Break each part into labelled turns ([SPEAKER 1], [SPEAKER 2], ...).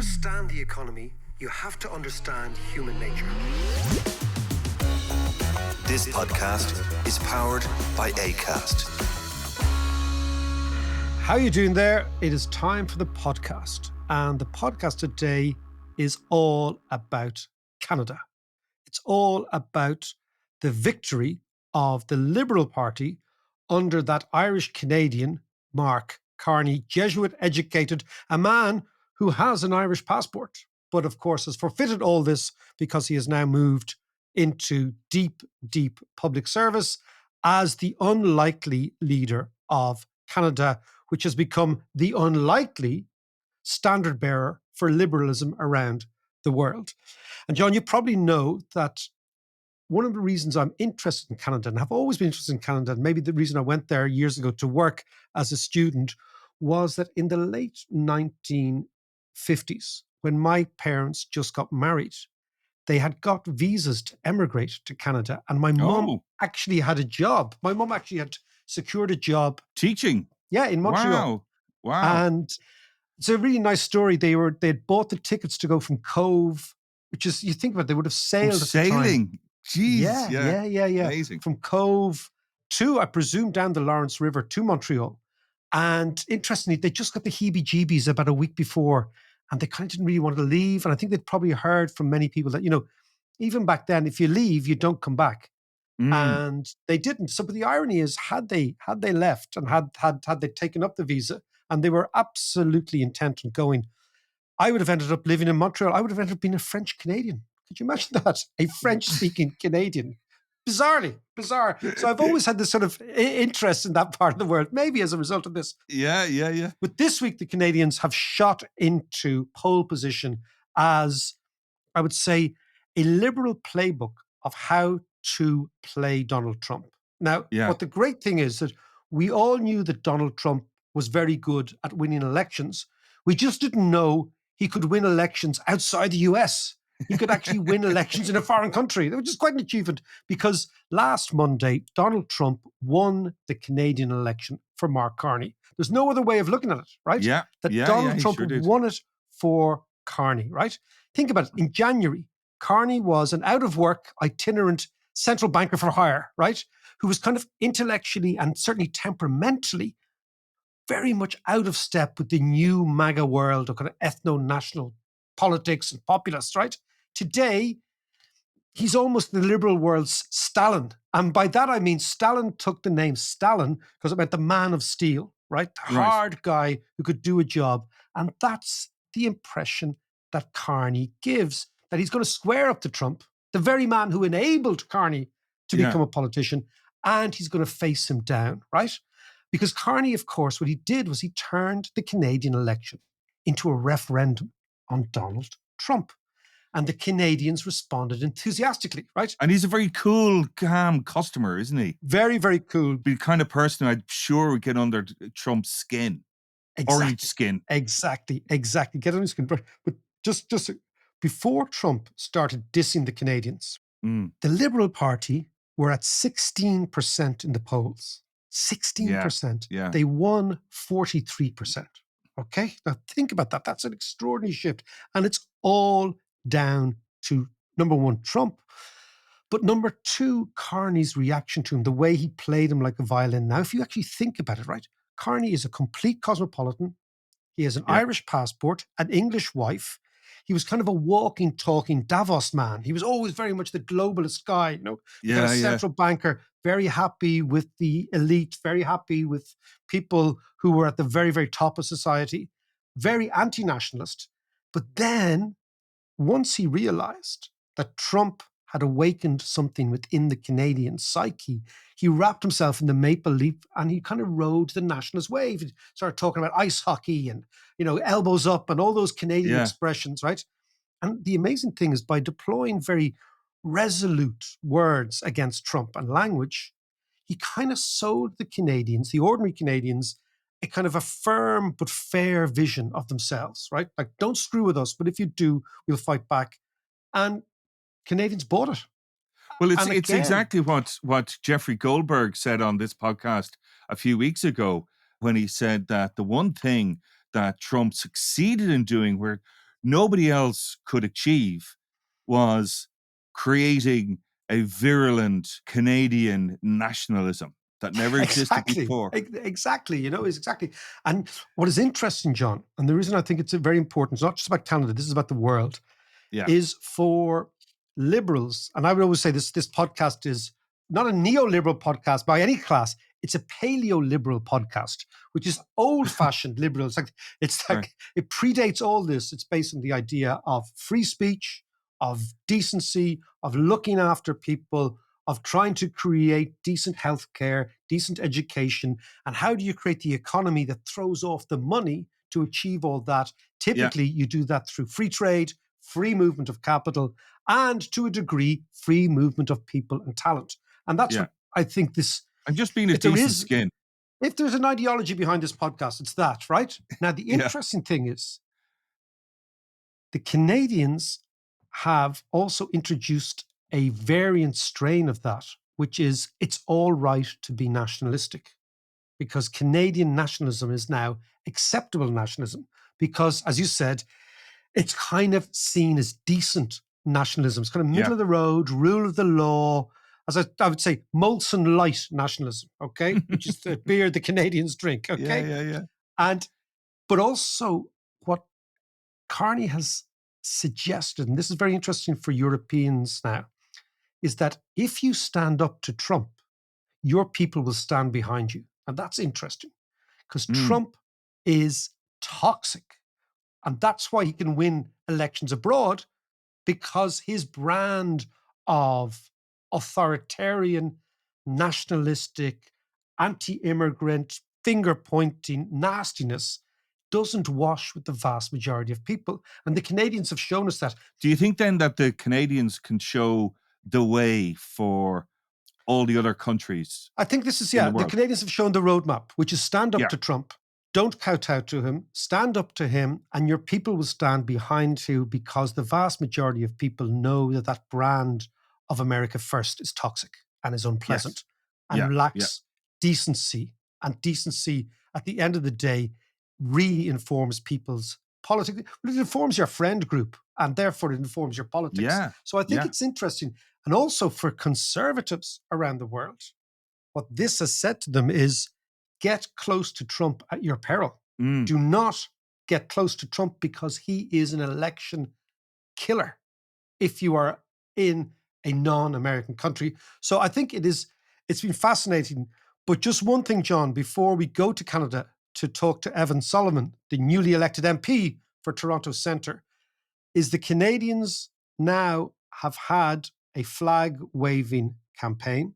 [SPEAKER 1] understand the economy, you have to understand human nature.
[SPEAKER 2] This podcast is powered by Acast.
[SPEAKER 3] How are you doing there? It is time for the podcast. And the podcast today is all about Canada. It's all about the victory of the Liberal Party under that Irish Canadian, Mark Carney, Jesuit educated, a man who has an Irish passport, but of course has forfeited all this because he has now moved into deep, deep public service as the unlikely leader of Canada, which has become the unlikely standard bearer for liberalism around the world. And John, you probably know that one of the reasons I'm interested in Canada, and have always been interested in Canada, and maybe the reason I went there years ago to work as a student, was that in the late 1950s, when my parents just got married, they had got visas to emigrate to Canada. And my mum actually had a job. My mum actually had secured a job.
[SPEAKER 4] Teaching?
[SPEAKER 3] Yeah, in Montreal.
[SPEAKER 4] Wow.
[SPEAKER 3] And it's a really nice story. They'd bought the tickets to go from Cove, which is, you think about it, they would have sailed at the time.
[SPEAKER 4] Sailing? Jeez.
[SPEAKER 3] Yeah.
[SPEAKER 4] Amazing.
[SPEAKER 3] From Cove to, I presume, down the Lawrence River to Montreal. And interestingly, they just got the heebie-jeebies about a week before, and they kind of didn't really want to leave. And I think they'd probably heard from many people that, even back then, if you leave, you don't come back. And they didn't. So, but the irony is, had they left and had they taken up the visa, and they were absolutely intent on going, I would have ended up living in Montreal. I would have ended up being a French Canadian. Could you imagine that? A French-speaking Canadian. Bizarre. So I've always had this sort of interest in that part of the world, maybe as a result of this.
[SPEAKER 4] Yeah.
[SPEAKER 3] But this week, the Canadians have shot into pole position as, I would say, a liberal playbook of how to play Donald Trump. Now, what the great thing is that we all knew that Donald Trump was very good at winning elections. We just didn't know he could win elections outside the US. He could actually win elections in a foreign country, which is quite an achievement, because last Monday, Donald Trump won the Canadian election for Mark Carney. There's no other way of looking at it, right? Donald Trump won it for Carney, right? Think about it. In January, Carney was an out-of-work, itinerant central banker for hire, right? Who was kind of intellectually and certainly temperamentally very much out of step with the new MAGA world of kind of ethno-national politics and populists, right? Today, he's almost the liberal world's Stalin. And by that, I mean Stalin took the name Stalin because it meant the man of steel, right? The hard guy who could do a job. And that's the impression that Carney gives, that he's going to square up to Trump, the very man who enabled Carney to become a politician, and he's going to face him down, right? Because Carney, of course, what he did was he turned the Canadian election into a referendum on Donald Trump. And the Canadians responded enthusiastically, right?
[SPEAKER 4] And he's a very cool, calm customer, isn't he?
[SPEAKER 3] Very, very cool.
[SPEAKER 4] The kind of person I'm sure would get under Trump's skin. Orange skin.
[SPEAKER 3] Exactly. Get on his skin. But just before Trump started dissing the Canadians, the Liberal Party were at 16% in the polls. 16%.
[SPEAKER 4] Yeah.
[SPEAKER 3] They won 43%. Okay? Now think about that. That's an extraordinary shift. And it's all down to, number one, Trump. But number two, Carney's reaction to him, the way he played him like a violin. Now, if you actually think about it, right? Carney is a complete cosmopolitan. He has an Irish passport, an English wife. He was kind of a walking, talking Davos man. He was always very much the globalist guy, central banker, very happy with the elite, very happy with people who were at the very, very top of society, very anti-nationalist. But then, once he realized that Trump had awakened something within the Canadian psyche, he wrapped himself in the maple leaf and he kind of rode the nationalist wave. He started talking about ice hockey and, elbows up and all those Canadian expressions, right? And the amazing thing is, by deploying very resolute words against Trump and language, he kind of sold the Canadians, the ordinary Canadians, a kind of a firm but fair vision of themselves, right? Like, don't screw with us, but if you do, we'll fight back. And Canadians bought it.
[SPEAKER 4] Well, it's exactly what Jeffrey Goldberg said on this podcast a few weeks ago, when he said that the one thing that Trump succeeded in doing, where nobody else could achieve was creating a virulent Canadian nationalism that never existed before.
[SPEAKER 3] Exactly. Exactly. And what is interesting, John, and the reason I think it's very important, it's not just about Canada, this is about the world, is for liberals. And I would always say this podcast is not a neoliberal podcast by any class. It's a paleo-liberal podcast, which is old-fashioned liberal. It's like it predates all this. It's based on the idea of free speech, of decency, of looking after people, of trying to create decent healthcare, decent education. And how do you create the economy that throws off the money to achieve all that? Typically, you do that through free trade, free movement of capital, and to a degree, free movement of people and talent. And that's what I think this...
[SPEAKER 4] And just being a decent skin.
[SPEAKER 3] If there's an ideology behind this podcast, it's that, right? Now, the interesting thing is the Canadians have also introduced a variant strain of that, which is it's all right to be nationalistic, because Canadian nationalism is now acceptable nationalism because, as you said, it's kind of seen as decent nationalism. It's kind of middle of the road, rule of the law, as I would say, Molson Light nationalism, okay? Which is the beer the Canadians drink, okay? But also what Carney has suggested, and this is very interesting for Europeans now, is that if you stand up to Trump, your people will stand behind you. And that's interesting because Trump is toxic. And that's why he can win elections abroad, because his brand of authoritarian, nationalistic, anti-immigrant, finger-pointing nastiness doesn't wash with the vast majority of people. And the Canadians have shown us that.
[SPEAKER 4] Do you think then that the Canadians can show the way for all the other countries?
[SPEAKER 3] I think this is, the Canadians have shown the roadmap, which is stand up to Trump. Don't kowtow to him, stand up to him, and your people will stand behind you, because the vast majority of people know that that brand of America first is toxic and is unpleasant and lacks decency. And decency, at the end of the day, really informs people's politics. It informs your friend group, and therefore it informs your politics. So I think it's interesting. And also for conservatives around the world, what this has said to them is, get close to Trump at your peril. Do not get close to Trump, because he is an election killer if you are in a non-American country. So I think it's been fascinating. But just one thing, John, before we go to Canada to talk to Evan Solomon, the newly elected MP for Toronto Centre, is the Canadians now have had a flag-waving campaign.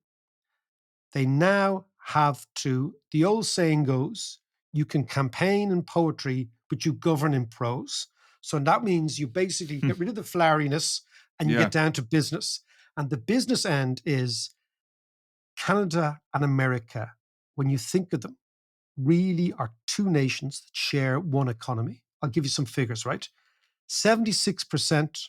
[SPEAKER 3] They now have to, the old saying goes, you can campaign in poetry, but you govern in prose. So that means you basically get rid of the floweriness and you get down to business. And the business end is Canada and America, when you think of them, really are two nations that share one economy. I'll give you some figures, right? 76%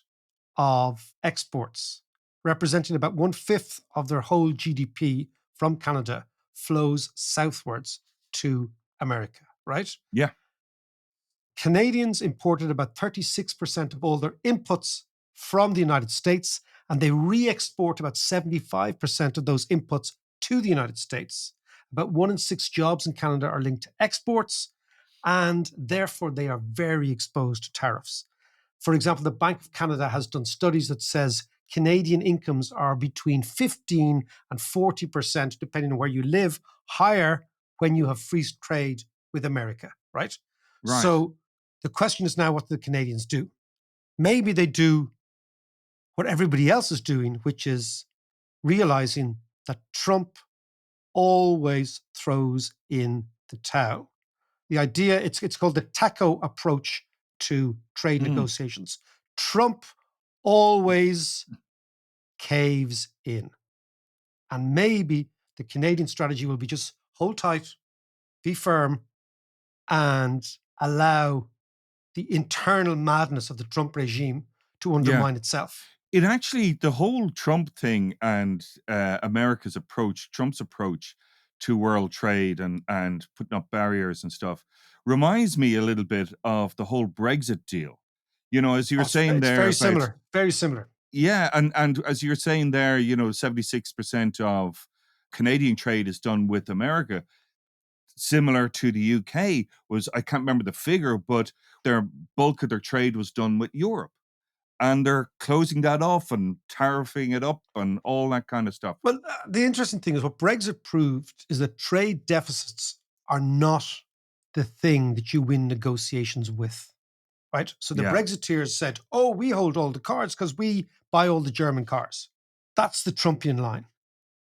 [SPEAKER 3] of exports, representing about 1/5 of their whole GDP from Canada, flows southwards to America, right?
[SPEAKER 4] Yeah.
[SPEAKER 3] Canadians imported about 36% of all their inputs from the United States, and they re-export about 75% of those inputs to the United States. About 1 in 6 jobs in Canada are linked to exports, and therefore they are very exposed to tariffs. For example, the Bank of Canada has done studies that says Canadian incomes are between 15 and 40%, depending on where you live, higher when you have free trade with America, right? So the question is now, what do the Canadians do? Maybe they do what everybody else is doing, which is realizing that Trump always throws in the towel. The idea, it's called the taco approach to trade negotiations. Trump always caves in. And maybe the Canadian strategy will be just hold tight, be firm, and allow the internal madness of the Trump regime to undermine itself.
[SPEAKER 4] It actually, the whole Trump thing and America's approach, Trump's approach to world trade and putting up barriers and stuff, reminds me a little bit of the whole Brexit deal. As you were saying
[SPEAKER 3] It's
[SPEAKER 4] there
[SPEAKER 3] very
[SPEAKER 4] about,
[SPEAKER 3] similar. Very similar.
[SPEAKER 4] yeah, and as you're saying there, 76% of Canadian trade is done with America. Similar to the UK was, I can't remember the figure, but their bulk of their trade was done with Europe. And they're closing that off and tariffing it up and all that kind of stuff.
[SPEAKER 3] Well, the interesting thing is what Brexit proved is that trade deficits are not the thing that you win negotiations with, right? So the
[SPEAKER 4] Yeah.
[SPEAKER 3] Brexiteers said, oh, we hold all the cards because we buy all the German cars. That's the Trumpian line.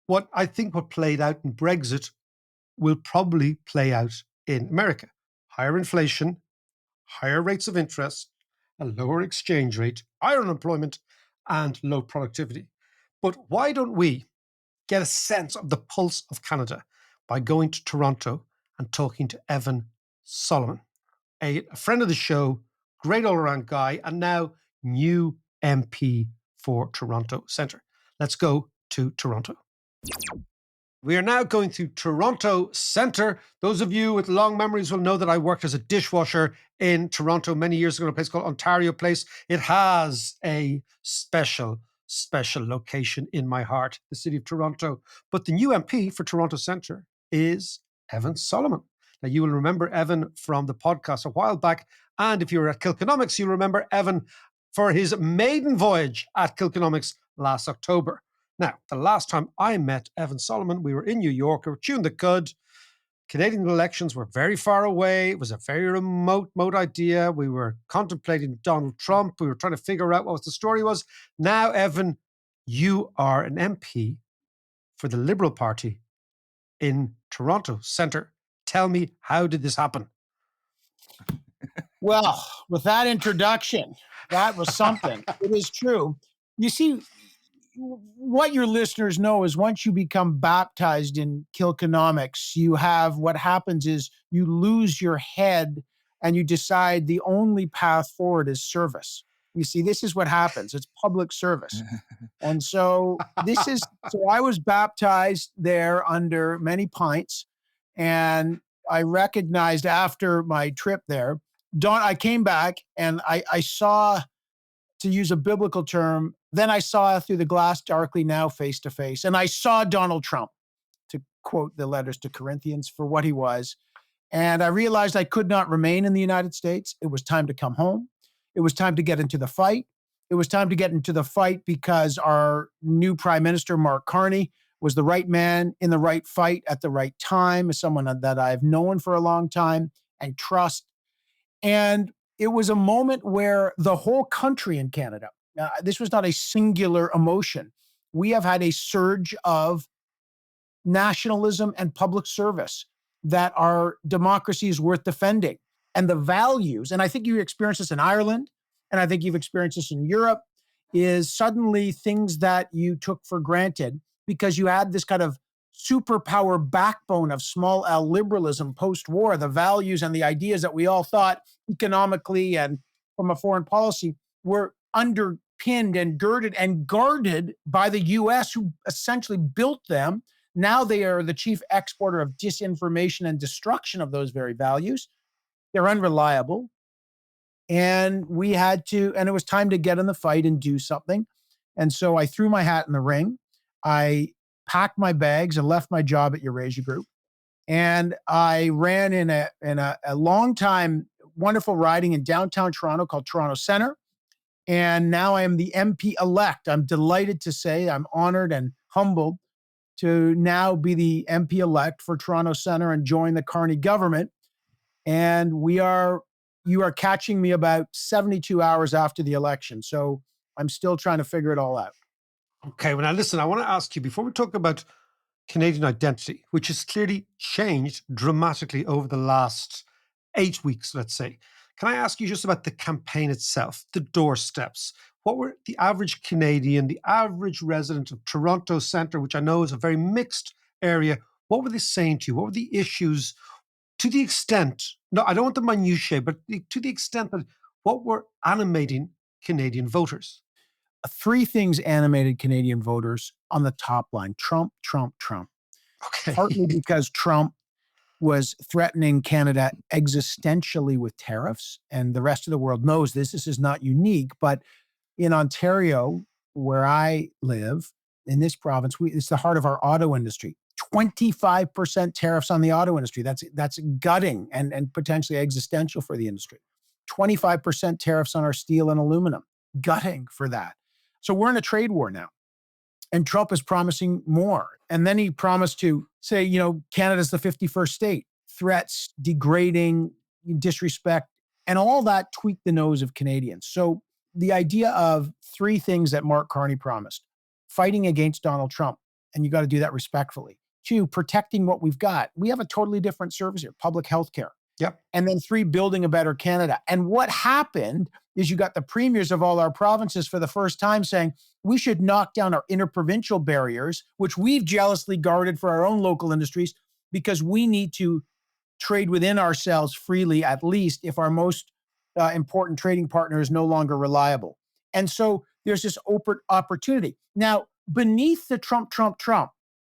[SPEAKER 3] What I think what played out in Brexit will probably play out in America. Higher inflation, higher rates of interest, a lower exchange rate, higher unemployment, and low productivity. But why don't we get a sense of the pulse of Canada by going to Toronto and talking to Evan Solomon, a friend of the show, great all-around guy, and now new MP for Toronto Centre. Let's go to Toronto. We are now going to Toronto Centre. Those of you with long memories will know that I worked as a dishwasher in Toronto many years ago in a place called Ontario Place. It has a special location in my heart, the city of Toronto. But the new MP for Toronto Centre is Evan Solomon. Now, you will remember Evan from the podcast a while back. And if you were at Kilkenomics, you'll remember Evan for his maiden voyage at Kilkenomics last October. Now, the last time I met Evan Solomon, we were in New York, we were chewing the cud. Canadian elections were very far away. It was a very remote idea. We were contemplating Donald Trump. We were trying to figure out what the story was. Now, Evan, you are an MP for the Liberal Party in Toronto Centre. Tell me, how did this happen?
[SPEAKER 5] Well, with that introduction, that was something. It is true. You see, what your listeners know is once you become baptized in Kilkenomics, you have what happens is you lose your head and you decide the only path forward is service. You see, this is what happens. It's public service. And so I was baptized there under many pints. And I recognized after my trip there, I came back and I saw, to use a biblical term, then I saw through the glass darkly, now face to face. And I saw Donald Trump, to quote the letters to Corinthians, for what he was. And I realized I could not remain in the United States. It was time to come home. It was time to get into the fight. It was time to get into the fight because our new Prime Minister, Mark Carney, was the right man in the right fight at the right time, as someone that I've known for a long time and trust. And it was a moment where the whole country in Canada, this was not a singular emotion. We have had a surge of nationalism and public service, that our democracy is worth defending. And the values, and I think you experienced this in Ireland, and I think you've experienced this in Europe, is suddenly things that you took for granted because you had this kind of superpower backbone of small L liberalism post-war, the values and the ideas that we all thought economically and from a foreign policy were underpinned and girded and guarded by the US, who essentially built them. Now they are the chief exporter of disinformation and destruction of those very values. They're unreliable. And it was time to get in the fight and do something. And so I threw my hat in the ring. I packed my bags and left my job at Eurasia Group. And I ran in a long time, wonderful riding in downtown Toronto called Toronto Centre. And now I am the MP elect. I'm delighted to say, I'm honored and humbled to now be the MP elect for Toronto Centre and join the Carney government. And you are catching me about 72 hours after the election. So I'm still trying to figure it all out.
[SPEAKER 3] Okay, well, now listen, I want to ask you, before we talk about Canadian identity, which has clearly changed dramatically over the last 8 weeks, let's say, can I ask you just about the campaign itself, the doorsteps? What were the average Canadian, the average resident of Toronto Centre, which I know is a very mixed area, what were they saying to you? What were the issues, to the extent, no, I don't want the minutiae, but to the extent that what were animating Canadian voters?
[SPEAKER 5] Three things animated Canadian voters on the top line: Trump, Trump, Trump.
[SPEAKER 3] Okay.
[SPEAKER 5] Partly because Trump was threatening Canada existentially with tariffs. And the rest of the world knows this. This is not unique. But in Ontario, where I live, in this province, it's the heart of our auto industry. 25% tariffs on the auto industry. That's gutting and potentially existential for the industry. 25% tariffs on our steel and aluminum. Gutting for that. So we're in a trade war now. And Trump is promising more. And then he promised to say, Canada's the 51st state. Threats, degrading, disrespect, and all that tweaked the nose of Canadians. So the idea of three things that Mark Carney promised: fighting against Donald Trump, and you got to do that respectfully. 2, protecting what we've got. We have a totally different service here, public health care.
[SPEAKER 3] Yep.
[SPEAKER 5] And then 3, building a better Canada. And what happened is you got the premiers of all our provinces for the first time saying, we should knock down our interprovincial barriers, which we've jealously guarded for our own local industries, because we need to trade within ourselves freely, at least if our most important trading partner is no longer reliable. And so there's this open opportunity. Now, beneath the Trump,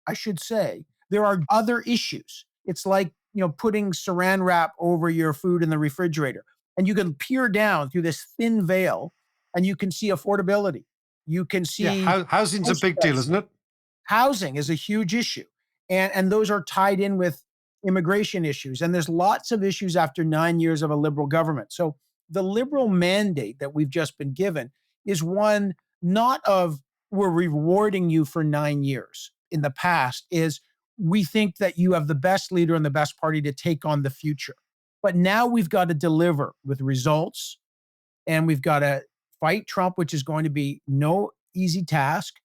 [SPEAKER 5] I should say, there are other issues. It's like, putting saran wrap over your food in the refrigerator. And you can peer down through this thin veil and you can see affordability. You can see
[SPEAKER 3] housing's a big deal, isn't it?
[SPEAKER 5] Housing is a huge issue. And those are tied in with immigration issues. And there's lots of issues after 9 years of a Liberal government. So the Liberal mandate that we've just been given is one not of we're rewarding you for 9 years. In the past is we think that you have the best leader and the best party to take on the future. But now we've got to deliver with results, and we've got to fight Trump, which is going to be no easy task.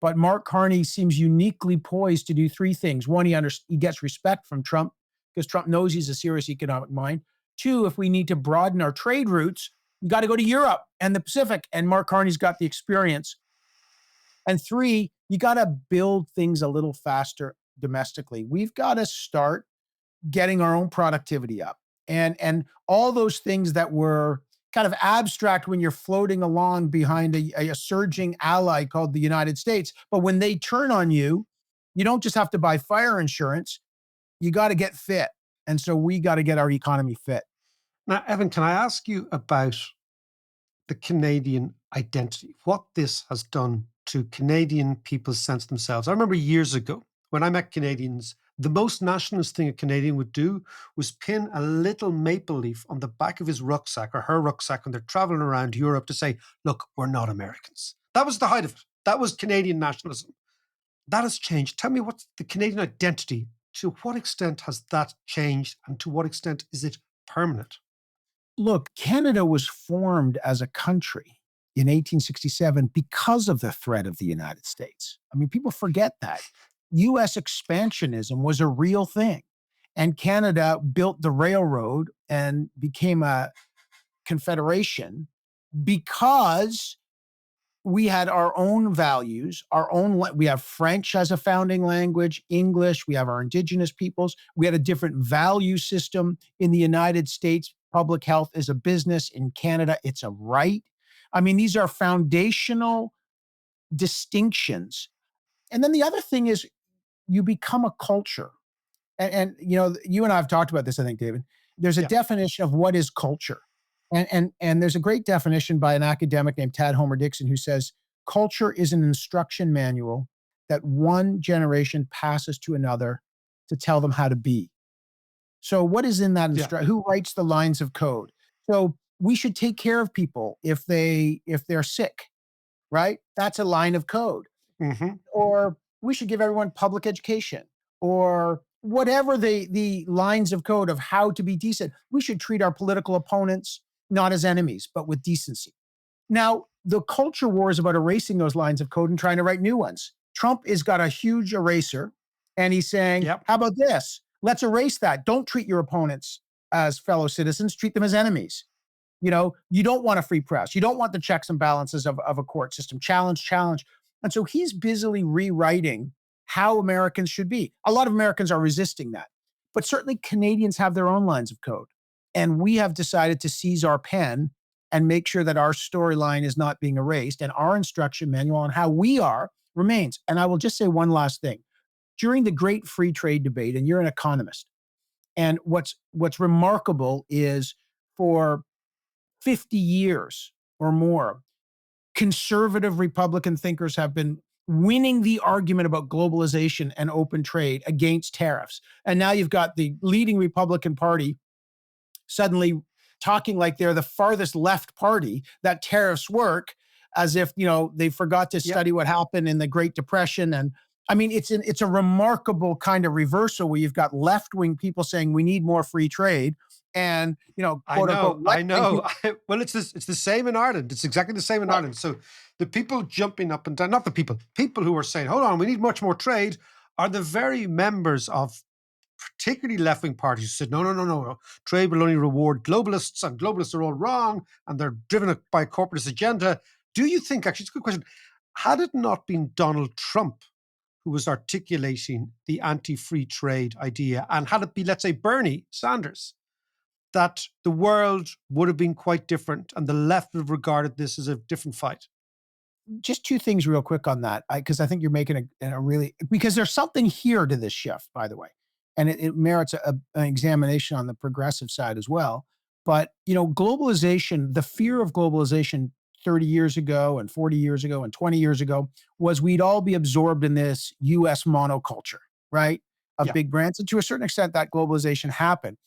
[SPEAKER 5] But Mark Carney seems uniquely poised to do 3 things. 1, he gets respect from Trump because Trump knows he's a serious economic mind. 2, if we need to broaden our trade routes, you got to go to Europe and the Pacific, and Mark Carney's got the experience. And 3, you got to build things a little faster domestically. We've got to start getting our own productivity up. And all those things that were kind of abstract when you're floating along behind a surging ally called the United States. But when they turn on you, you don't just have to buy fire insurance. You got to get fit. And so we got to get our economy fit.
[SPEAKER 3] Now, Evan, can I ask you about the Canadian identity, what this has done to Canadian people's sense of themselves? I remember years ago when I met Canadians, the most nationalist thing a Canadian would do was pin a little maple leaf on the back of his rucksack or her rucksack when they're traveling around Europe to say, look, we're not Americans. That was the height of it. That was Canadian nationalism. That has changed. Tell me, what's the Canadian identity? To what extent has that changed, and to what extent is it permanent?
[SPEAKER 5] Look, Canada was formed as a country in 1867 because of the threat of the United States. I mean, people forget that. U.S. expansionism was a real thing. And Canada built the railroad and became a confederation because we had our own values, we have French as a founding language, English, we have our indigenous peoples. We had a different value system in the United States. Public health is a business. In Canada, it's a right. I mean, these are foundational distinctions. And then the other thing is you become a culture. And you and I have talked about this, I think, David. There's a definition of what is culture. And there's a great definition by an academic named Tad Homer Dixon who says, culture is an instruction manual that one generation passes to another to tell them how to be. So what is in that instruction? Who writes the lines of code? So we should take care of people if they're sick, right? That's a line of code.
[SPEAKER 3] Mm-hmm.
[SPEAKER 5] Or we should give everyone public education, or whatever the lines of code of how to be decent. We should treat our political opponents not as enemies, but with decency. Now, the culture war is about erasing those lines of code and trying to write new ones. Trump has got a huge eraser, and he's saying, how about this? Let's erase that. Don't treat your opponents as fellow citizens. Treat them as enemies. You don't want a free press. You don't want the checks and balances of a court system. Challenge. And so he's busily rewriting how Americans should be. A lot of Americans are resisting that. But certainly Canadians have their own lines of code. And we have decided to seize our pen and make sure that our storyline is not being erased, and our instruction manual on how we are remains. And I will just say one last thing. During the great free trade debate, and you're an economist, And what's remarkable is for 50 years or more, conservative Republican thinkers have been winning the argument about globalization and open trade against tariffs. And now you've got the leading Republican Party suddenly talking like they're the farthest left party, that tariffs work, as if, they forgot to study what happened in the Great Depression. And I mean, it's a remarkable kind of reversal where you've got left-wing people saying we need more free trade, and quote unquote,
[SPEAKER 3] I know. Well, it's the same in Ireland. It's exactly the same in Ireland. So the people jumping up and down, not the people who are saying, hold on, we need much more trade, are the very members of particularly left-wing parties who said, no, trade will only reward globalists, and globalists are all wrong, and they're driven by a corporatist agenda. Do you think, actually, it's a good question, had it not been Donald Trump who was articulating the anti-free trade idea, and had it been, let's say, Bernie Sanders, that the world would have been quite different and the left would have regarded this as a different fight?
[SPEAKER 5] Just two things real quick on that, because I think you're making a really, because there's something here to this shift, by the way, and it merits an examination on the progressive side as well. But globalization, the fear of globalization 30 years ago and 40 years ago and 20 years ago was we'd all be absorbed in this US monoculture, right? Of big brands. And to a certain extent, that globalization happened.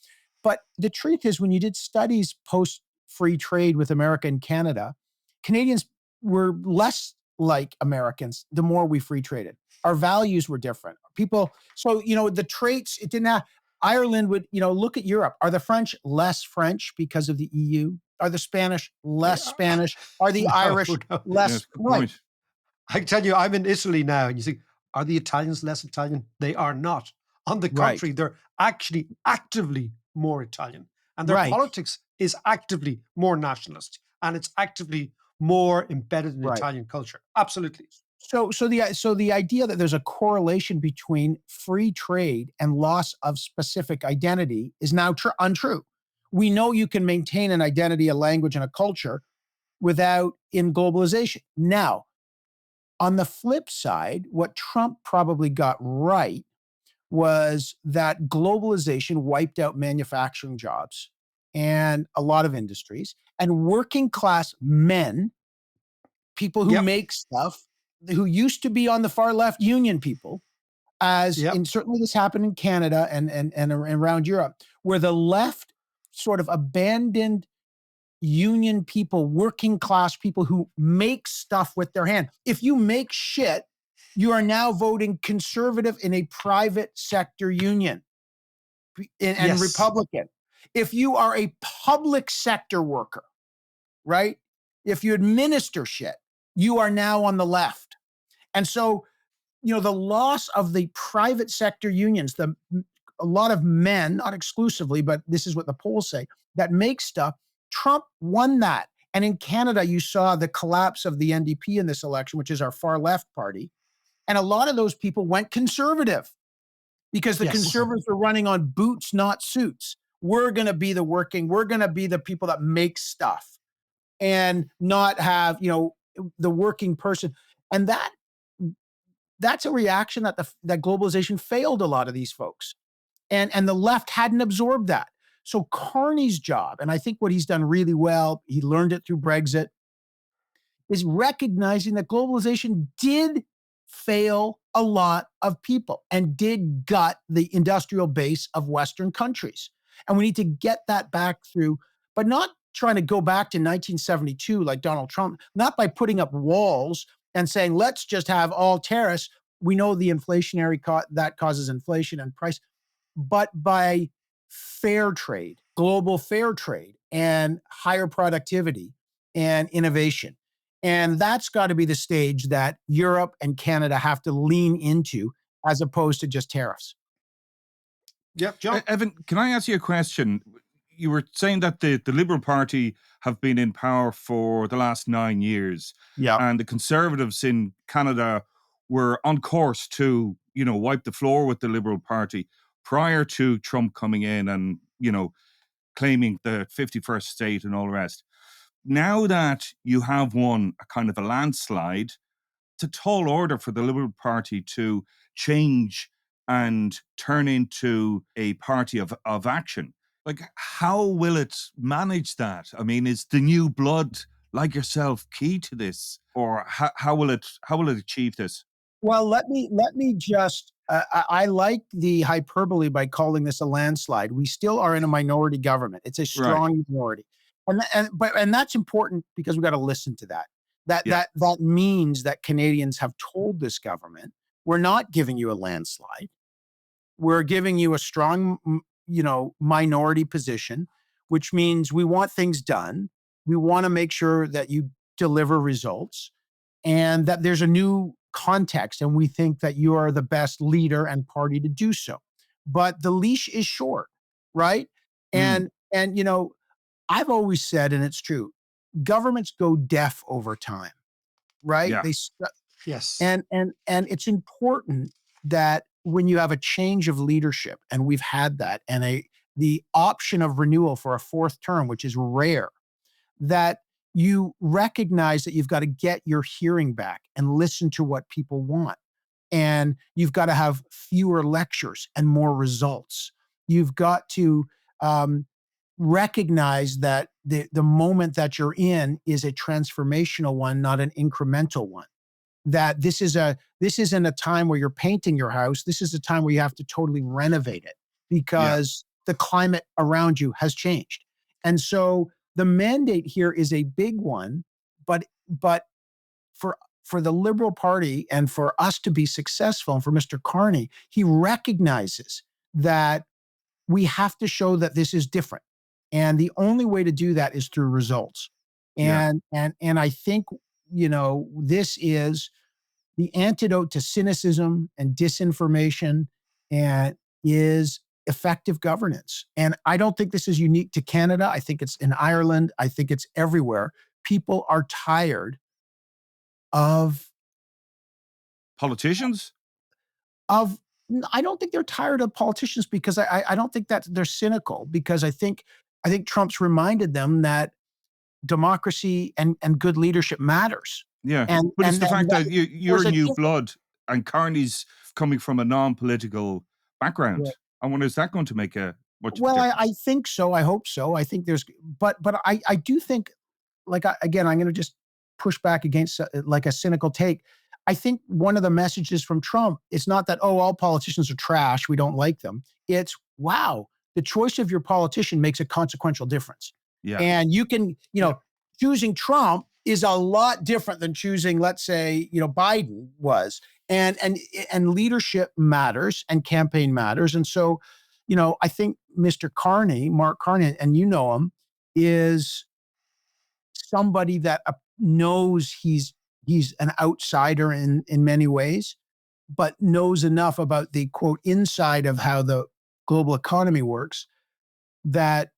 [SPEAKER 5] But the truth is, when you did studies post free trade with America and Canada, Canadians were less like Americans the more we free traded. Our values were different. People, so, the traits, it didn't have, Ireland would, look at Europe. Are the French less French because of the EU? Are the Spanish less Spanish? Are the Irish less?
[SPEAKER 4] Yes, good point.
[SPEAKER 3] I can tell you, I'm in Italy now, and you think, are the Italians less Italian? They are not. On the contrary, they're actually actively more Italian. And their politics is actively more nationalist. And it's actively more embedded in Italian culture. Absolutely.
[SPEAKER 5] So the idea that there's a correlation between free trade and loss of specific identity is now untrue. We know you can maintain an identity, a language, and a culture in globalization. Now, on the flip side, what Trump probably got right was that globalization wiped out manufacturing jobs and a lot of industries, and working class men, people who make stuff, who used to be on the far left, union people, and certainly this happened in Canada and around Europe, where the left sort of abandoned union people, working class people who make stuff with their hand. If you make shit, you are now voting conservative in a private sector union and Republican. If you are a public sector worker, right? If you administer shit, you are now on the left. And so, the loss of the private sector unions, a lot of men, not exclusively, but this is what the polls say, that make stuff, Trump won that. And in Canada, you saw the collapse of the NDP in this election, which is our far left party. And a lot of those people went conservative because the conservatives were running on boots, not suits. We're going to be we're going to be the people that make stuff and not have, the working person. And that's a reaction that that globalization failed a lot of these folks. And the left hadn't absorbed that. So Carney's job, and I think what he's done really well, he learned it through Brexit, is recognizing that globalization did fail a lot of people and did gut the industrial base of Western countries. And we need to get that back through, but not trying to go back to 1972 like Donald Trump, not by putting up walls and saying, let's just have all tariffs. We know the inflationary that causes inflation and price, but by fair trade, global fair trade, and higher productivity and innovation. And that's got to be the stage that Europe and Canada have to lean into, as opposed to just tariffs.
[SPEAKER 3] Yep, John.
[SPEAKER 4] Evan, can I ask you a question? You were saying that the Liberal Party have been in power for the last 9 years.
[SPEAKER 5] Yeah.
[SPEAKER 4] And the Conservatives in Canada were on course to, wipe the floor with the Liberal Party prior to Trump coming in and, claiming the 51st state and all the rest. Now that you have won a kind of a landslide, it's a tall order for the Liberal Party to change and turn into a party of action. Like, how will it manage that? I mean, is the new blood like yourself key to this, or how will it achieve this?
[SPEAKER 5] Well, let me just. I like the hyperbole by calling this a landslide. We still are in a minority government. It's a
[SPEAKER 4] Right.
[SPEAKER 5] strong minority, and that's important because we got to listen to that. That
[SPEAKER 4] Yeah.
[SPEAKER 5] that that means that Canadians have told this government, we're not giving you a landslide. We're giving you a strong, minority position, which means we want things done. We want to make sure that you deliver results and that there's a new context. And we think that you are the best leader and party to do so. But the leash is short, right?
[SPEAKER 4] Mm.
[SPEAKER 5] And I've always said, and it's true, governments go deaf over time, right?
[SPEAKER 4] Yeah.
[SPEAKER 3] Yes.
[SPEAKER 5] And it's important that when you have a change of leadership, and we've had that, and the option of renewal for a fourth term, which is rare, that you recognize that you've got to get your hearing back and listen to what people want. And you've got to have fewer lectures and more results. You've got to recognize that the moment that you're in is a transformational one, not an incremental one. That this isn't a time where you're painting your house. This is a time where you have to totally renovate it because the climate around you has changed. And so the mandate here is a big one, but for the Liberal Party and for us to be successful, and for Mr. Carney, he recognizes that we have to show that this is different. And the only way to do that is through results.
[SPEAKER 4] Yeah.
[SPEAKER 5] And I think, this is the antidote to cynicism and disinformation, and is effective governance. And I don't think this is unique to Canada. I think it's in Ireland. I think it's everywhere. People are tired of
[SPEAKER 4] Politicians?
[SPEAKER 5] of I don't think they're tired of politicians, because I don't think that they're cynical, because I think Trump's reminded them that democracy and good leadership matters.
[SPEAKER 4] Yeah.
[SPEAKER 5] And
[SPEAKER 4] But it's
[SPEAKER 5] and
[SPEAKER 4] the fact
[SPEAKER 5] that
[SPEAKER 4] that you're
[SPEAKER 5] there's a
[SPEAKER 4] new
[SPEAKER 5] difference.
[SPEAKER 4] blood and Carney's coming from a non-political background. I wonder, is that going to make a much of a
[SPEAKER 5] Well, I
[SPEAKER 4] difference?
[SPEAKER 5] think so. I hope so. I think but I do think, again, I'm going to just push back against like a cynical take. I think one of the messages from Trump is not that, oh, all politicians are trash, we don't like them. It's, wow, the choice of your politician makes a consequential difference.
[SPEAKER 4] Yeah.
[SPEAKER 5] And you can, choosing Trump is a lot different than choosing, let's say, Biden was. And leadership matters and campaign matters. And so, I think Mr. Carney, Mark Carney, and you know him, is somebody that knows he's an outsider in many ways, but knows enough about the quote inside of how the global economy works that,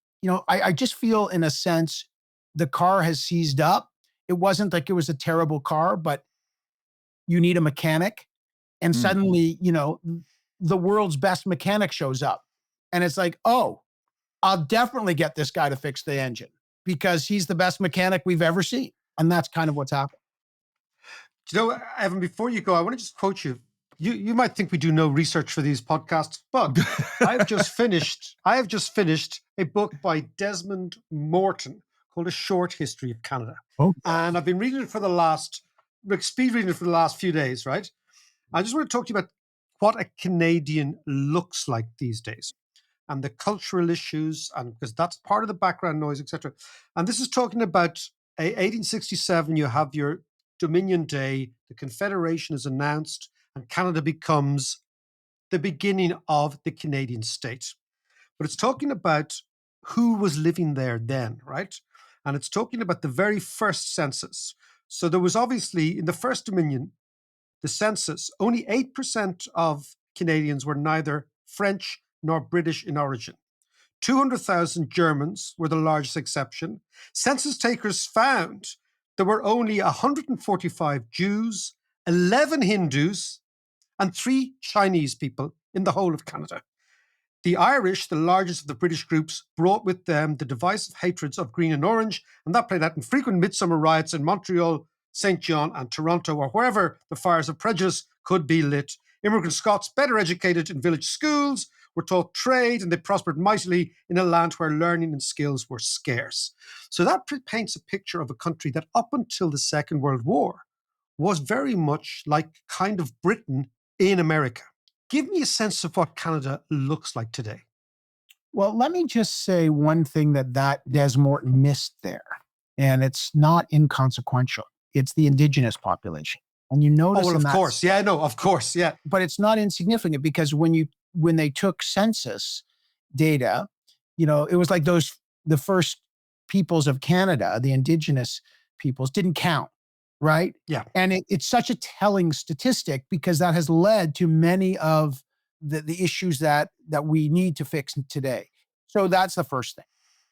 [SPEAKER 5] I just feel, in a sense, the car has seized up. It wasn't like it was a terrible car, but you need a mechanic. And
[SPEAKER 4] Mm.
[SPEAKER 5] suddenly, the world's best mechanic shows up. And it's like, oh, I'll definitely get this guy to fix the engine because he's the best mechanic we've ever seen. And that's kind of what's happened.
[SPEAKER 3] Do you know, Evan, before you go, I want to just quote you. You might think we do no research for these podcasts, but I have just finished a book by Desmond Morton called A Short History of Canada.
[SPEAKER 5] Oh.
[SPEAKER 3] And I've been reading it speed reading it for the last few days, right? I just want to talk to you about what a Canadian looks like these days and the cultural issues, and because that's part of the background noise, etc. And this is talking about 1867, you have your Dominion Day, the Confederation is announced, and Canada becomes the beginning of the Canadian state. But it's talking about who was living there then, right? And it's talking about the very first census. So there was obviously, in the first Dominion, the census, only 8% of Canadians were neither French nor British in origin. 200,000 Germans were the largest exception. Census takers found there were only 145 Jews, 11 Hindus, and 3 Chinese people in the whole of Canada. The Irish, the largest of the British groups, brought with them the divisive hatreds of green and orange, and that played out in frequent midsummer riots in Montreal, St. John, and Toronto, or wherever the fires of prejudice could be lit. Immigrant Scots, better educated in village schools, were taught trade, and they prospered mightily in a land where learning and skills were scarce. So that paints a picture of a country that up until the Second World War was very much like kind of Britain in America. Give me a sense of what Canada looks like today.
[SPEAKER 5] Well, let me just say one thing that Des Morton missed there, and it's not inconsequential. It's the indigenous population. And you notice
[SPEAKER 3] of course. Yeah, no, of course. Yeah.
[SPEAKER 5] But it's not insignificant because when they took census data, it was like the first peoples of Canada, the indigenous peoples, didn't count, right?
[SPEAKER 3] Yeah.
[SPEAKER 5] And it's such a telling statistic because that has led to many of the issues that we need to fix today. So that's the first thing.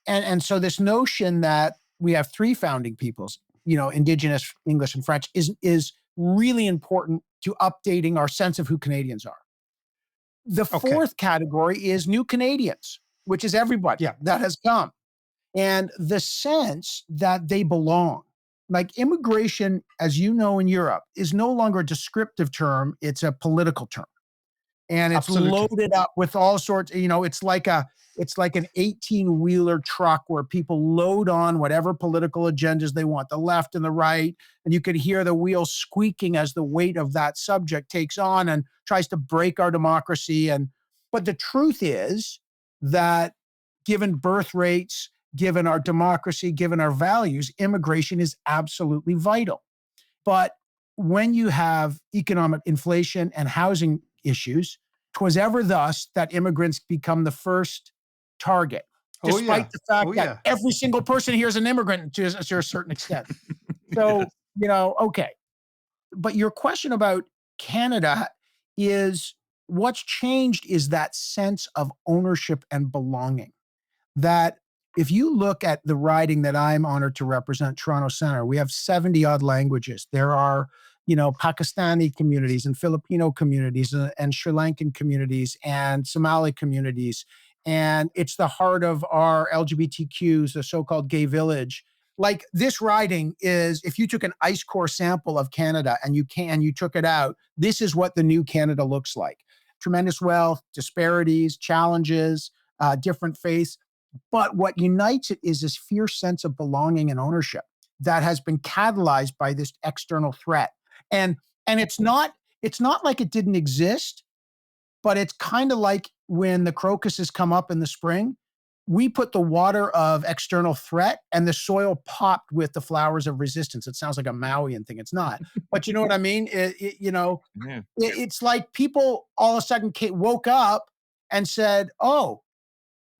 [SPEAKER 5] And so this notion that we have three founding peoples, Indigenous, English, and French is really important to updating our sense of who Canadians are. The fourth category is new Canadians, which is everybody that has come. And the sense that they belong. Like immigration, as you know, in Europe, is no longer a descriptive term, it's a political term. And it's loaded up with all sorts, it's like an 18-wheeler truck where people load on whatever political agendas they want, the left and the right, and you could hear the wheels squeaking as the weight of that subject takes on and tries to break our democracy. But the truth is that given birth rates, given our democracy, given our values, immigration is absolutely vital. But when you have economic inflation and housing issues, 'twas ever thus that immigrants become the first target, despite the fact that every single person here is an immigrant to a certain extent. So, okay. But your question about Canada is what's changed is that sense of ownership and belonging. That if you look at the riding that I'm honored to represent, Toronto Centre, we have 70 odd languages. There are Pakistani communities and Filipino communities and Sri Lankan communities and Somali communities. And it's the heart of our LGBTQs, the so-called gay village. Like this riding is, if you took an ice core sample of Canada and you took it out, this is what the new Canada looks like. Tremendous wealth, disparities, challenges, different faiths. But what unites it is this fierce sense of belonging and ownership that has been catalyzed by this external threat. And it's not like it didn't exist, but it's kind of like when the crocuses come up in the spring, we put the water of external threat and the soil popped with the flowers of resistance. It sounds like a Mauian thing. It's not, but you know what I mean? It's like people all of a sudden woke up and said, oh,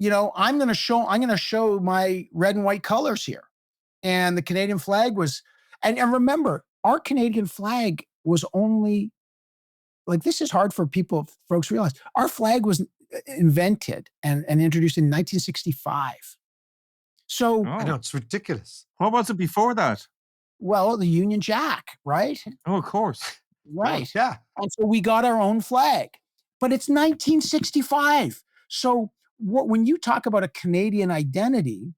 [SPEAKER 5] I'm going to show my red and white colors here. And the Canadian flag was, and remember, our Canadian flag was only, like, this is hard for folks to realize. Our flag was invented and introduced in 1965. So
[SPEAKER 3] I know, it's ridiculous.
[SPEAKER 4] What was it before that?
[SPEAKER 5] Well, the Union Jack, right?
[SPEAKER 4] Oh, of course.
[SPEAKER 5] Right.
[SPEAKER 3] Yeah.
[SPEAKER 5] And so we got our own flag, but it's 1965. So when you talk about a Canadian identity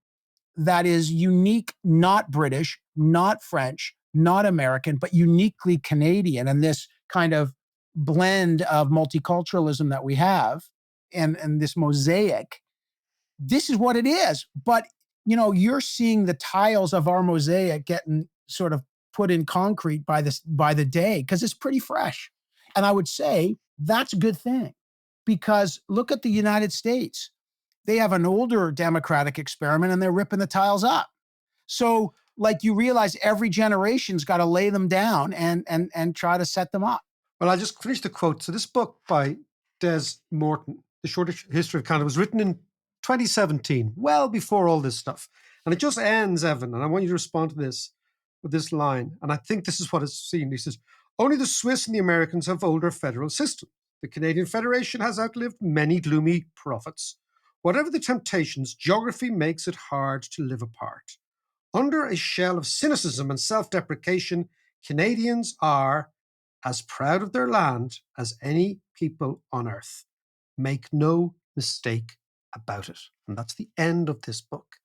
[SPEAKER 5] that is unique, not British, not French, not American, but uniquely Canadian, and this kind of blend of multiculturalism that we have, and this mosaic, this is what it is. But, you're seeing the tiles of our mosaic getting sort of put in concrete by the day, because it's pretty fresh. And I would say that's a good thing, because look at the United States. They have an older democratic experiment and they're ripping the tiles up. So like you realize every generation's got to lay them down and try to set them up.
[SPEAKER 3] Well, I'll just finish the quote. So this book by Des Morton, The Short History of Canada, was written in 2017, well before all this stuff. And it just ends, Evan, and I want you to respond to this with this line. And I think this is what is seen. He says, only the Swiss and the Americans have older federal systems. The Canadian Federation has outlived many gloomy prophets. Whatever the temptations, geography makes it hard to live apart. Under a shell of cynicism and self-deprecation, Canadians are as proud of their land as any people on earth. Make no mistake about it. And that's the end of this book.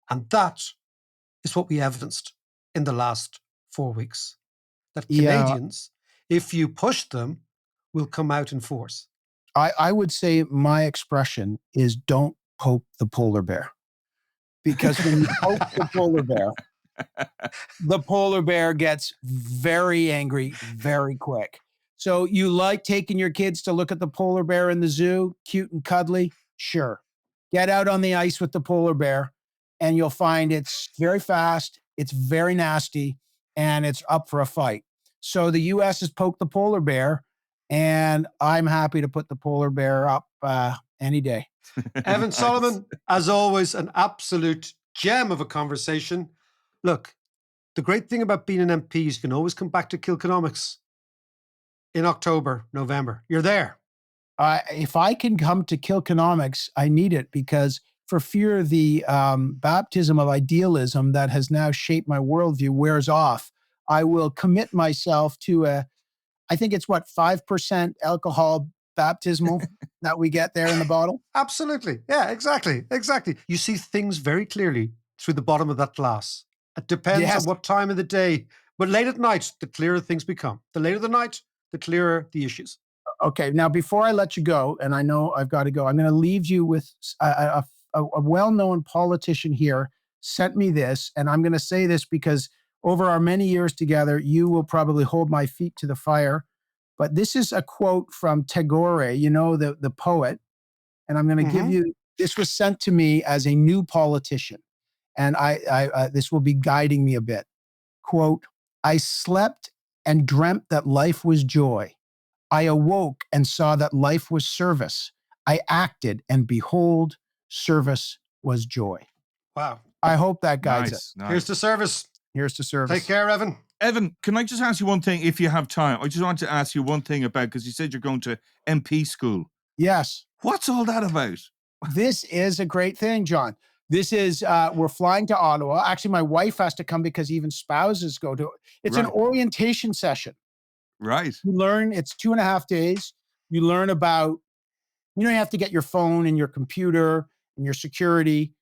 [SPEAKER 3] And that is what we evidenced in the last 4 weeks. That Canadians, if you push them, will come out in force?
[SPEAKER 5] I would say my expression is don't poke the polar bear. Because when you poke the polar bear gets very angry very quick. So you like taking your kids to look at the polar bear in the zoo, cute and cuddly? Sure. Get out on the ice with the polar bear and you'll find it's very fast, it's very nasty, and it's up for a fight. So the US has poked the polar bear, and I'm happy to put the polar bear up any day.
[SPEAKER 3] Evan
[SPEAKER 4] Nice.
[SPEAKER 3] Solomon, as always, an absolute gem of a conversation. Look, the great thing about being an MP is you can always come back to Kilconomics in October, November. You're there.
[SPEAKER 5] If I can come to Kilconomics, I need it because for fear the baptism of idealism that has now shaped my worldview wears off, I will commit myself to I think it's what, 5% alcohol baptismal that we get there in the bottle?
[SPEAKER 3] Absolutely. Yeah, exactly. Exactly. You see things very clearly through the bottom of that glass. It depends
[SPEAKER 5] Yes.
[SPEAKER 3] on what time of the day. But late at night, the clearer things become. The later the night, the clearer the issues.
[SPEAKER 5] Okay, now before I let you go, and I know I've got to go, I'm going to leave you with a well-known politician here sent me this, and I'm going to say this because over our many years together, you will probably hold my feet to the fire. But this is a quote from Tagore, the poet, and I'm going to give you. This was sent to me as a new politician, and this will be guiding me a bit. Quote: I slept and dreamt that life was joy. I awoke and saw that life was service. I acted, and behold, service was joy.
[SPEAKER 3] Wow.
[SPEAKER 5] I hope that guides
[SPEAKER 4] Nice,
[SPEAKER 5] it.
[SPEAKER 4] nice.
[SPEAKER 3] Here's to service.
[SPEAKER 5] Here's to service.
[SPEAKER 3] Take care, Evan.
[SPEAKER 4] Evan, can I just ask you one thing if you have time? I just want to ask you one thing about, because you said you're going to MP school.
[SPEAKER 5] Yes.
[SPEAKER 4] What's all that about?
[SPEAKER 5] This is a great thing, John. This is, we're flying to Ottawa. Actually, my wife has to come because even spouses go to it. It's an
[SPEAKER 4] Right.
[SPEAKER 5] orientation session.
[SPEAKER 4] Right.
[SPEAKER 5] You learn, it's 2.5 days. You learn about, you have to get your phone and your computer and your security,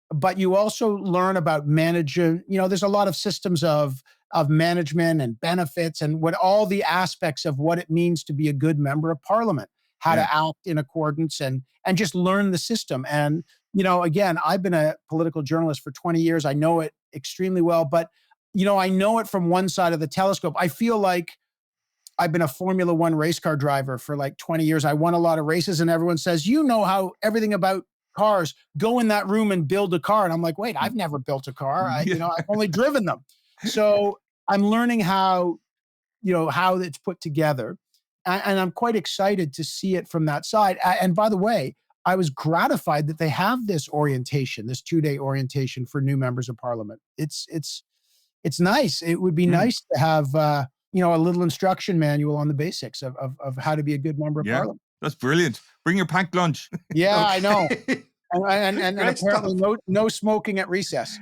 [SPEAKER 5] but you also learn about managing, there's a lot of systems of management and benefits and what all the aspects of what it means to be a good member of parliament, how to act in accordance and just learn the system. And, again, I've been a political journalist for 20 years. I know it extremely well, but, I know it from one side of the telescope. I feel like I've been a Formula One race car driver for like 20 years. I won a lot of races and everyone says, how everything about cars, go in that room and build a car. And I'm like, wait, I've never built a car. I've only driven them. So I'm learning how it's put together. And I'm quite excited to see it from that side. And by the way, I was gratified that they have this orientation, this 2-day orientation for new members of parliament. It's nice. It would be nice to have, a little instruction manual on the basics of how to be a good member of parliament.
[SPEAKER 4] That's brilliant. Bring your packed lunch.
[SPEAKER 5] Yeah, I know.
[SPEAKER 3] Okay.
[SPEAKER 5] And
[SPEAKER 3] Great
[SPEAKER 5] apparently no smoking at recess.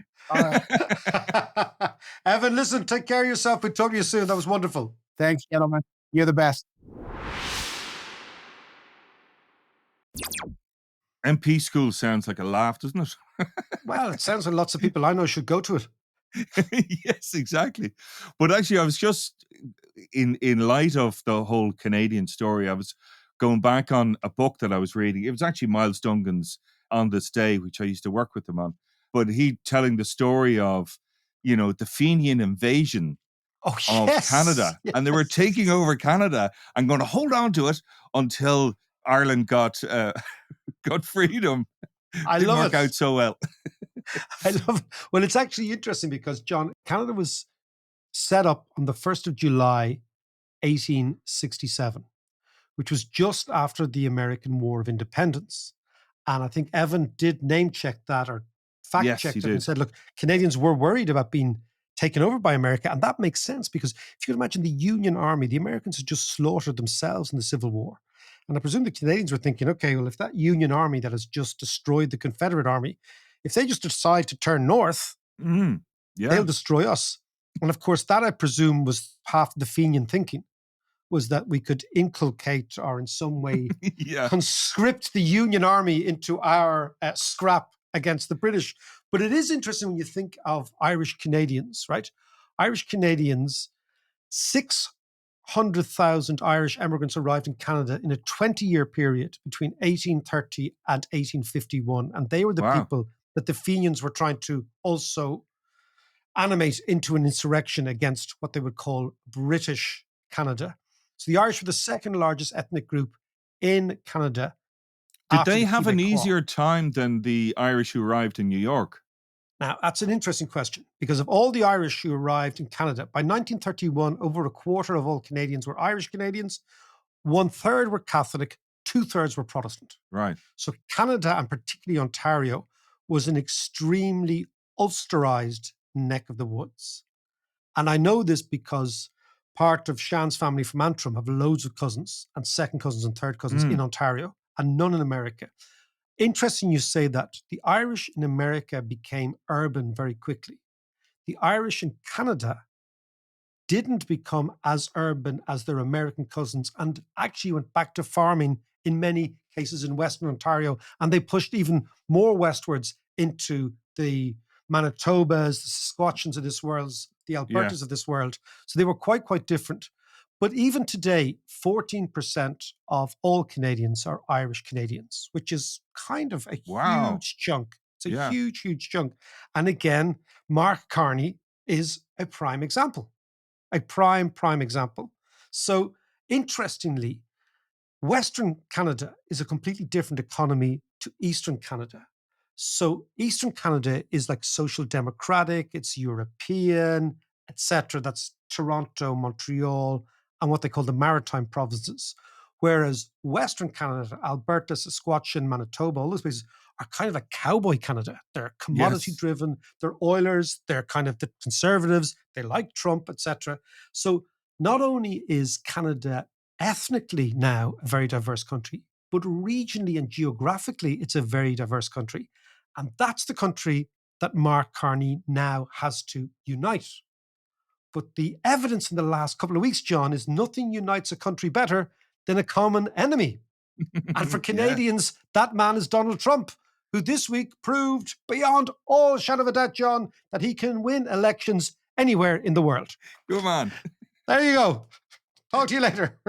[SPEAKER 3] Evan, listen, take care of yourself. We'll talk to you soon. That was wonderful.
[SPEAKER 5] Thanks, gentlemen. You're the best.
[SPEAKER 4] MP school sounds like a laugh, doesn't it?
[SPEAKER 3] Well, it sounds like lots of people I know should go to it.
[SPEAKER 4] Yes, exactly. But actually, I was just in light of the whole Canadian story, I was going back on a book that I was reading. It was actually Miles Dungan's On This Day, which I used to work with him on. But he telling the story of, the Fenian invasion of Canada.
[SPEAKER 3] Yes.
[SPEAKER 4] And they were taking over Canada and going to hold on to it until Ireland got freedom.
[SPEAKER 3] I
[SPEAKER 4] Didn't
[SPEAKER 3] love
[SPEAKER 4] work
[SPEAKER 3] it.
[SPEAKER 4] out so well.
[SPEAKER 3] I love it. Well, it's actually interesting because, John, Canada was set up on the 1st of July, 1867, which was just after the American War of Independence. And I think Evan did name check that or fact
[SPEAKER 4] Yes,
[SPEAKER 3] checked
[SPEAKER 4] he
[SPEAKER 3] it and
[SPEAKER 4] did.
[SPEAKER 3] said, look, Canadians were worried about being taken over by America. And that makes sense because if you can imagine the Union Army, the Americans had just slaughtered themselves in the Civil War. And I presume the Canadians were thinking, okay, well, if that Union Army that has just destroyed the Confederate Army, if they just decide to turn north,
[SPEAKER 4] Yeah.
[SPEAKER 3] they'll destroy us. And of course, that I presume was half the Fenian thinking, was that we could inculcate or in some way
[SPEAKER 4] Yeah.
[SPEAKER 3] conscript the Union Army into our scrap against the British. But it is interesting when you think of Irish Canadians, right? Irish Canadians, 100,000 Irish immigrants arrived in Canada in a 20-year period between 1830 and 1851. And they were the people that the Fenians were trying to also animate into an insurrection against what they would call British Canada. So the Irish were the second largest ethnic group in Canada.
[SPEAKER 4] Did they have an easier time than the Irish who arrived in New York?
[SPEAKER 3] Now, that's an interesting question, because of all the Irish who arrived in Canada, by 1931, over a quarter of all Canadians were Irish Canadians, 1/3 were Catholic, 2/3 were Protestant.
[SPEAKER 4] Right.
[SPEAKER 3] So Canada, and particularly Ontario, was an extremely Ulsterized neck of the woods. And I know this because part of Sean's family from Antrim have loads of cousins and second cousins and third cousins in Ontario, and none in America. Interesting you say that. The Irish in America became urban very quickly. The Irish in Canada didn't become as urban as their American cousins, and actually went back to farming in many cases in Western Ontario. And they pushed even more westwards into the Manitobas, the Saskatchewans of this world, the Albertas of this world. So they were quite different. But even today, 14% of all Canadians are Irish Canadians, which is kind of a huge chunk. It's a huge chunk. And again, Mark Carney is a prime example, a prime example. So interestingly, Western Canada is a completely different economy to Eastern Canada. So Eastern Canada is like social democratic, it's European, etc. That's Toronto, Montreal, and what they call the maritime provinces. Whereas Western Canada, Alberta, Saskatchewan, Manitoba, all those places are kind of like cowboy Canada. They're commodity driven, they're oilers, they're kind of the conservatives, they like Trump, etc. So not only is Canada ethnically now a very diverse country, but regionally and geographically, it's a very diverse country. And that's the country that Mark Carney now has to unite. But the evidence in the last couple of weeks, John, is nothing unites a country better than a common enemy. And for Canadians, that man is Donald Trump, who this week proved beyond all shadow of a doubt, John, that he can win elections anywhere in the world.
[SPEAKER 4] Come on.
[SPEAKER 3] There you go. Talk to you later.